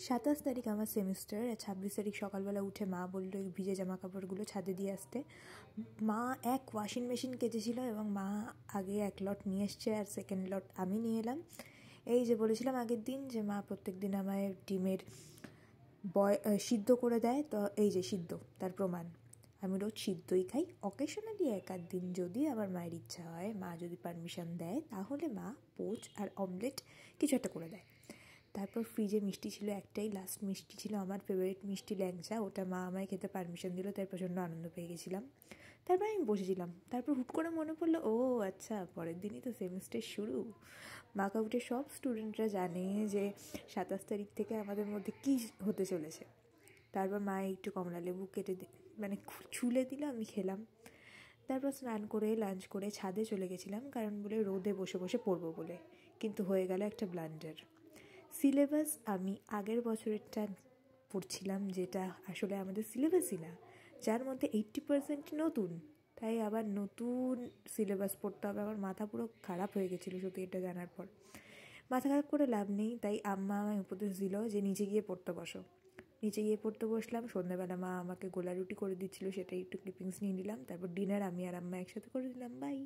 27 তারিখ আমার সেমিস্টার, 26 তারিখ সকালবেলা উঠে মা বললো এই ভিজে জামা কাপড়গুলো ছাদে দিয়ে আসতে। মা এক ওয়াশিং মেশিন কেচেছিল এবং মা আগে 1 লট নিয়ে এসছে আর সেকেন্ড লট আমি নিয়ে এলাম। এই যে বলেছিলাম আগের দিন যে মা প্রত্যেক দিন আমায় ডিমের সিদ্ধ করে দেয়, তো এই যে সিদ্ধ তার প্রমাণ। আমি রোজ সিদ্ধই খাই, অকেশনালি 1-8 দিন যদি আমার মায়ের ইচ্ছা হয়, মা যদি পারমিশন দেয় তাহলে মা পোচ আর অমলেট কিছু একটা করে দেয়। তারপর ফ্রিজে মিষ্টি ছিল একটাই, লাস্ট মিষ্টি ছিল আমার ফেভারিট মিষ্টি ল্যাংচা, ওটা মা আমায় খেতে পারমিশন দিল, তাই প্রচণ্ড আনন্দ পেয়ে গেছিলাম। তারপর আমি বসেছিলাম, তারপর হুট করে মনে পড়লো ও আচ্ছা পরের দিনই তো সেমিস্টার শুরু। মাকাউটের সব স্টুডেন্টরা জানে যে 27 তারিখ থেকে আমাদের মধ্যে কী হতে চলেছে। তারপর মা একটু কমলা লেবু কেটে ছুলে দিল, আমি খেলাম। তারপর স্নান করে লাঞ্চ করে ছাদে চলে গেছিলাম, কারণ বলে রোদে বসে বসে পড়বো বলে। কিন্তু হয়ে গেল একটা ব্লান্ডার। সিলেবাস আমি আগের বছরেরটা পড়ছিলাম, যেটা আসলে আমাদের সিলেবাসই না, যার মধ্যে 80% নতুন। তাই আবার নতুন সিলেবাস পড়তে হবে। আমার মাথা পুরো খারাপ হয়ে গেছিলো সত্যি এটা জানার পর। মাথা খারাপ করে লাভ নেই, তাই আম্মা আমায় উপদেশ দিল যে নিচে গিয়ে পড়তে বসো। নিচে গিয়ে পড়তে বসলাম। সন্ধ্যাবেলা মা আমাকে গোলা রুটি করে দিচ্ছিলো, সেটাই একটু ক্লিপিংস নিয়ে নিলাম। তারপর ডিনার আমি আর আম্মা একসাথে করে দিলাম। বাই।